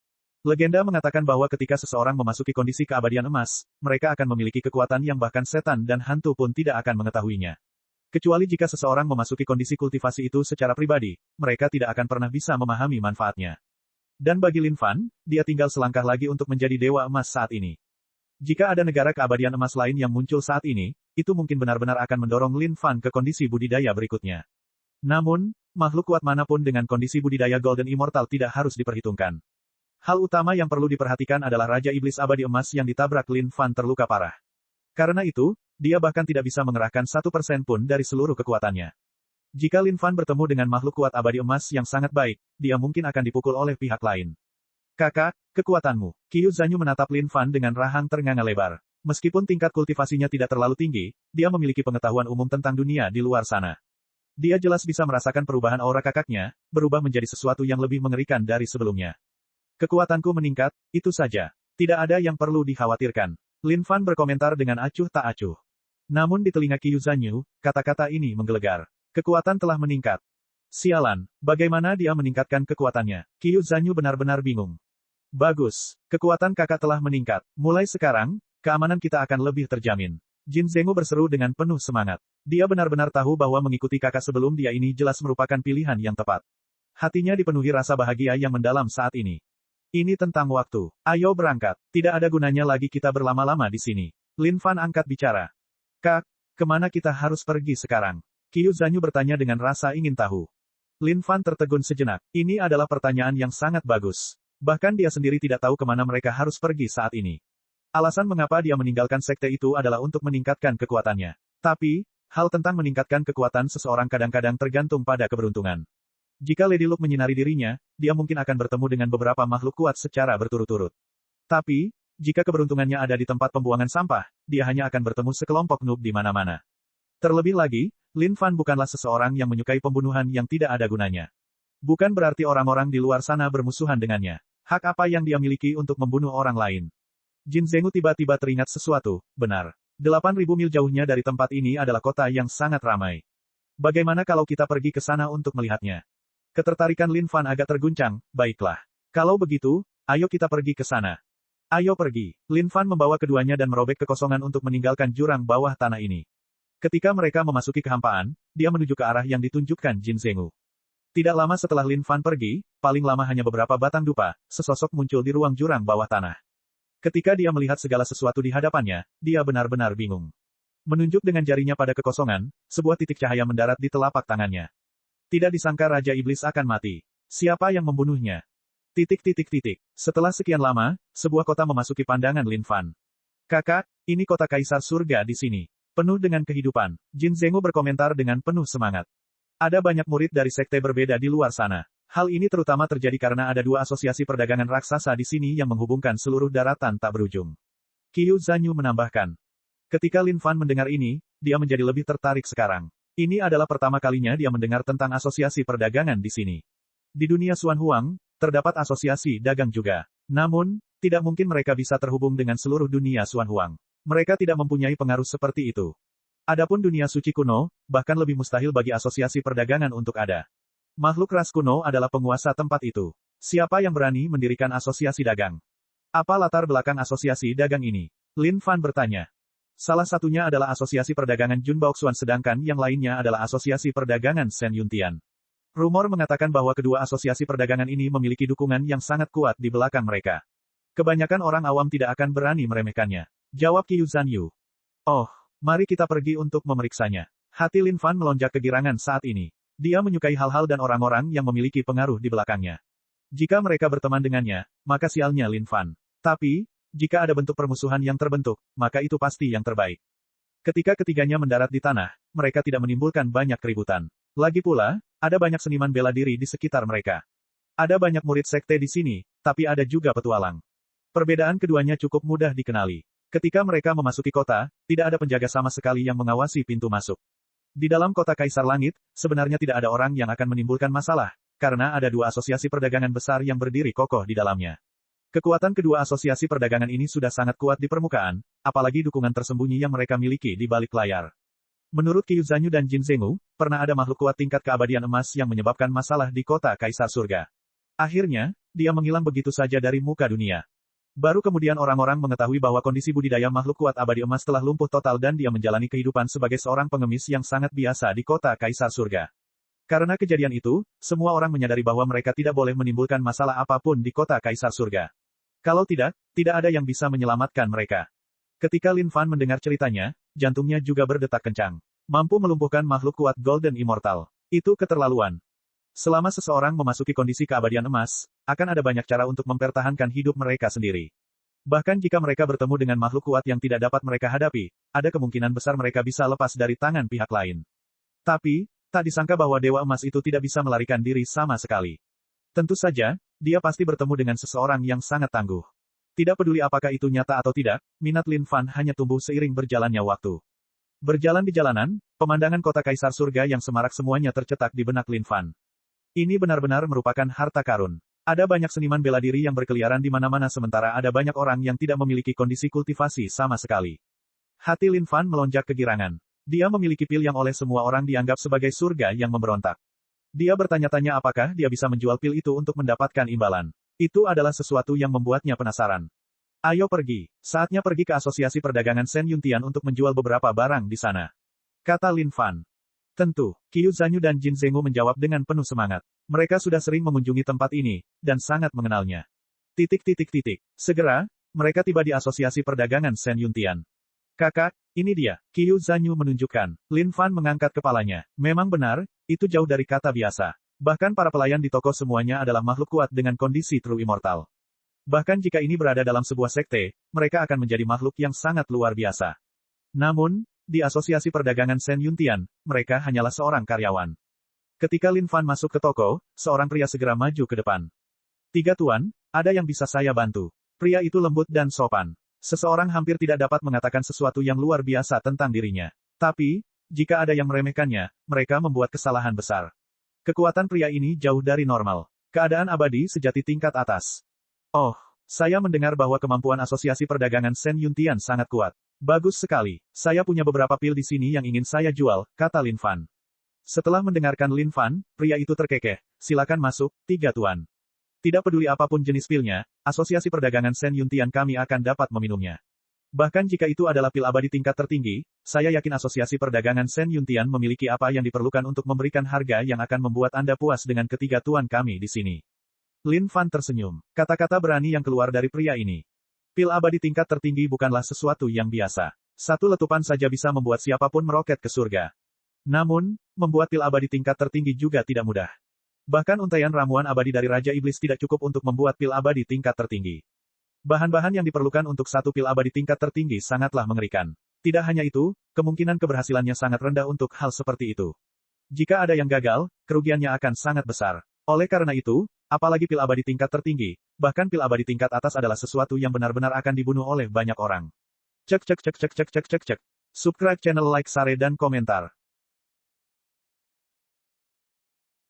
Legenda mengatakan bahwa ketika seseorang memasuki kondisi keabadian emas, mereka akan memiliki kekuatan yang bahkan setan dan hantu pun tidak akan mengetahuinya. Kecuali jika seseorang memasuki kondisi kultivasi itu secara pribadi, mereka tidak akan pernah bisa memahami manfaatnya. Dan bagi Lin Fan, dia tinggal selangkah lagi untuk menjadi dewa emas saat ini. Jika ada negara keabadian emas lain yang muncul saat ini, itu mungkin benar-benar akan mendorong Lin Fan ke kondisi budidaya berikutnya. Namun, makhluk kuat manapun dengan kondisi budidaya Golden Immortal tidak harus diperhitungkan. Hal utama yang perlu diperhatikan adalah Raja Iblis Abadi Emas yang ditabrak Lin Fan terluka parah. Karena itu, dia bahkan tidak bisa mengerahkan 1% pun dari seluruh kekuatannya. Jika Lin Fan bertemu dengan makhluk kuat abadi emas yang sangat baik, dia mungkin akan dipukul oleh pihak lain. Kakak, kekuatanmu. Qiu Zanyu menatap Lin Fan dengan rahang ternganga lebar. Meskipun tingkat kultivasinya tidak terlalu tinggi, dia memiliki pengetahuan umum tentang dunia di luar sana. Dia jelas bisa merasakan perubahan aura kakaknya, berubah menjadi sesuatu yang lebih mengerikan dari sebelumnya. Kekuatanku meningkat, itu saja. Tidak ada yang perlu dikhawatirkan. Lin Fan berkomentar dengan acuh tak acuh. Namun di telinga Qiu Zanyu, kata-kata ini menggelegar. Kekuatan telah meningkat. Sialan, bagaimana dia meningkatkan kekuatannya? Qiu Zanyu benar-benar bingung. Bagus, kekuatan kakak telah meningkat. Mulai sekarang, keamanan kita akan lebih terjamin. Jin Zenggu berseru dengan penuh semangat. Dia benar-benar tahu bahwa mengikuti kakak sebelum dia ini jelas merupakan pilihan yang tepat. Hatinya dipenuhi rasa bahagia yang mendalam saat ini. Ini tentang waktu. Ayo berangkat. Tidak ada gunanya lagi kita berlama-lama di sini. Lin Fan angkat bicara. Kak, kemana kita harus pergi sekarang? Qiu Zanyu bertanya dengan rasa ingin tahu. Lin Fan tertegun sejenak. Ini adalah pertanyaan yang sangat bagus. Bahkan dia sendiri tidak tahu kemana mereka harus pergi saat ini. Alasan mengapa dia meninggalkan sekte itu adalah untuk meningkatkan kekuatannya. Tapi, hal tentang meningkatkan kekuatan seseorang kadang-kadang tergantung pada keberuntungan. Jika Lady Luke menyinari dirinya, dia mungkin akan bertemu dengan beberapa makhluk kuat secara berturut-turut. Tapi, jika keberuntungannya ada di tempat pembuangan sampah, dia hanya akan bertemu sekelompok noob di mana-mana. Terlebih lagi, Lin Fan bukanlah seseorang yang menyukai pembunuhan yang tidak ada gunanya. Bukan berarti orang-orang di luar sana bermusuhan dengannya. Hak apa yang dia miliki untuk membunuh orang lain? Jin Zenggu tiba-tiba teringat sesuatu, benar. 8.000 mil jauhnya dari tempat ini adalah kota yang sangat ramai. Bagaimana kalau kita pergi ke sana untuk melihatnya? Ketertarikan Lin Fan agak terguncang, baiklah. Kalau begitu, ayo kita pergi ke sana. Ayo pergi. Lin Fan membawa keduanya dan merobek kekosongan untuk meninggalkan jurang bawah tanah ini. Ketika mereka memasuki kehampaan, dia menuju ke arah yang ditunjukkan Jin Zenggu. Tidak lama setelah Lin Fan pergi, paling lama hanya beberapa batang dupa, sesosok muncul di ruang jurang bawah tanah. Ketika dia melihat segala sesuatu di hadapannya, dia benar-benar bingung. Menunjuk dengan jarinya pada kekosongan, sebuah titik cahaya mendarat di telapak tangannya. Tidak disangka Raja Iblis akan mati. Siapa yang membunuhnya? Titik. Setelah sekian lama, sebuah kota memasuki pandangan Lin Fan. Kakak, ini kota Kaisar Surga di sini. Penuh dengan kehidupan. Jin Zenggu berkomentar dengan penuh semangat. Ada banyak murid dari sekte berbeda di luar sana. Hal ini terutama terjadi karena ada dua asosiasi perdagangan raksasa di sini yang menghubungkan seluruh daratan tak berujung. Qiu Zanyu menambahkan. Ketika Lin Fan mendengar ini, dia menjadi lebih tertarik sekarang. Ini adalah pertama kalinya dia mendengar tentang asosiasi perdagangan di sini. Di dunia Xuan Huang, terdapat asosiasi dagang juga. Namun, tidak mungkin mereka bisa terhubung dengan seluruh dunia Xuan Huang. Mereka tidak mempunyai pengaruh seperti itu. Adapun dunia suci kuno, bahkan lebih mustahil bagi asosiasi perdagangan untuk ada. Makhluk ras kuno adalah penguasa tempat itu. Siapa yang berani mendirikan asosiasi dagang? Apa latar belakang asosiasi dagang ini? Lin Fan bertanya. Salah satunya adalah asosiasi perdagangan Jun Baoxuan sedangkan yang lainnya adalah asosiasi perdagangan Shen Yuntian. Rumor mengatakan bahwa kedua asosiasi perdagangan ini memiliki dukungan yang sangat kuat di belakang mereka. Kebanyakan orang awam tidak akan berani meremehkannya. Jawab Qiu Zanyu. Oh, mari kita pergi untuk memeriksanya. Hati Lin Fan melonjak kegirangan saat ini. Dia menyukai hal-hal dan orang-orang yang memiliki pengaruh di belakangnya. Jika mereka berteman dengannya, maka sialnya Lin Fan. Tapi, jika ada bentuk permusuhan yang terbentuk, maka itu pasti yang terbaik. Ketika ketiganya mendarat di tanah, mereka tidak menimbulkan banyak keributan. Lagi pula, ada banyak seniman bela diri di sekitar mereka. Ada banyak murid sekte di sini, tapi ada juga petualang. Perbedaan keduanya cukup mudah dikenali. Ketika mereka memasuki kota, tidak ada penjaga sama sekali yang mengawasi pintu masuk. Di dalam kota Kaisar Langit, sebenarnya tidak ada orang yang akan menimbulkan masalah, karena ada dua asosiasi perdagangan besar yang berdiri kokoh di dalamnya. Kekuatan kedua asosiasi perdagangan ini sudah sangat kuat di permukaan, apalagi dukungan tersembunyi yang mereka miliki di balik layar. Menurut Qiu Zanyu dan Jin Zenggu, pernah ada makhluk kuat tingkat keabadian emas yang menyebabkan masalah di kota Kaisar Surga. Akhirnya, dia menghilang begitu saja dari muka dunia. Baru kemudian orang-orang mengetahui bahwa kondisi budidaya makhluk kuat abadi emas telah lumpuh total dan dia menjalani kehidupan sebagai seorang pengemis yang sangat biasa di kota Kaisar Surga. Karena kejadian itu, semua orang menyadari bahwa mereka tidak boleh menimbulkan masalah apapun di kota Kaisar Surga. Kalau tidak, tidak ada yang bisa menyelamatkan mereka. Ketika Lin Fan mendengar ceritanya, jantungnya juga berdetak kencang. Mampu melumpuhkan makhluk kuat Golden Immortal. Itu keterlaluan. Selama seseorang memasuki kondisi keabadian emas, akan ada banyak cara untuk mempertahankan hidup mereka sendiri. Bahkan jika mereka bertemu dengan makhluk kuat yang tidak dapat mereka hadapi, ada kemungkinan besar mereka bisa lepas dari tangan pihak lain. Tapi, tak disangka bahwa Dewa Emas itu tidak bisa melarikan diri sama sekali. Tentu saja, dia pasti bertemu dengan seseorang yang sangat tangguh. Tidak peduli apakah itu nyata atau tidak, minat Lin Fan hanya tumbuh seiring berjalannya waktu. Berjalan di jalanan, pemandangan kota Kaisar Surga yang semarak semuanya tercetak di benak Lin Fan. Ini benar-benar merupakan harta karun. Ada banyak seniman bela diri yang berkeliaran di mana-mana sementara ada banyak orang yang tidak memiliki kondisi kultivasi sama sekali. Hati Lin Fan melonjak kegirangan. Dia memiliki pil yang oleh semua orang dianggap sebagai surga yang memberontak. Dia bertanya-tanya apakah dia bisa menjual pil itu untuk mendapatkan imbalan. Itu adalah sesuatu yang membuatnya penasaran. Ayo pergi. Saatnya pergi ke Asosiasi Perdagangan Sen Yuntian untuk menjual beberapa barang di sana. Kata Lin Fan. Tentu, Qiu Zanyu dan Jin Zenggu menjawab dengan penuh semangat. Mereka sudah sering mengunjungi tempat ini, dan sangat mengenalnya. Segera, mereka tiba di Asosiasi Perdagangan Sen Yuntian. Kakak, ini dia, Qiu Zanyu menunjukkan. Lin Fan mengangkat kepalanya. Memang benar, itu jauh dari kata biasa. Bahkan para pelayan di toko semuanya adalah makhluk kuat dengan kondisi true immortal. Bahkan jika ini berada dalam sebuah sekte, mereka akan menjadi makhluk yang sangat luar biasa. Namun, di Asosiasi Perdagangan Sen Yuntian, mereka hanyalah seorang karyawan. Ketika Lin Fan masuk ke toko, seorang pria segera maju ke depan. "Tiga tuan, ada yang bisa saya bantu?" Pria itu lembut dan sopan. Seseorang hampir tidak dapat mengatakan sesuatu yang luar biasa tentang dirinya. Tapi, jika ada yang meremehkannya, mereka membuat kesalahan besar. Kekuatan pria ini jauh dari normal. Keadaan abadi sejati tingkat atas. Oh, saya mendengar bahwa kemampuan Asosiasi Perdagangan Sen Yuntian sangat kuat. Bagus sekali. Saya punya beberapa pil di sini yang ingin saya jual, kata Lin Fan. Setelah mendengarkan Lin Fan, pria itu terkekeh. Silakan masuk, tiga tuan. Tidak peduli apapun jenis pilnya, Asosiasi Perdagangan Sen Yuntian kami akan dapat meminumnya. Bahkan jika itu adalah pil abadi tingkat tertinggi, saya yakin Asosiasi Perdagangan Sen Yuntian memiliki apa yang diperlukan untuk memberikan harga yang akan membuat Anda puas dengan ketiga tuan kami di sini. Lin Fan tersenyum. Kata-kata berani yang keluar dari pria ini. Pil abadi tingkat tertinggi bukanlah sesuatu yang biasa. Satu letupan saja bisa membuat siapapun meroket ke surga. Namun, membuat pil abadi tingkat tertinggi juga tidak mudah. Bahkan untaian ramuan abadi dari Raja Iblis tidak cukup untuk membuat pil abadi tingkat tertinggi. Bahan-bahan yang diperlukan untuk satu pil abadi tingkat tertinggi sangatlah mengerikan. Tidak hanya itu, kemungkinan keberhasilannya sangat rendah untuk hal seperti itu. Jika ada yang gagal, kerugiannya akan sangat besar. Oleh karena itu, apalagi pil abadi tingkat tertinggi, bahkan pil abadi tingkat atas adalah sesuatu yang benar-benar akan dibunuh oleh banyak orang. Subscribe channel, like, share dan komentar.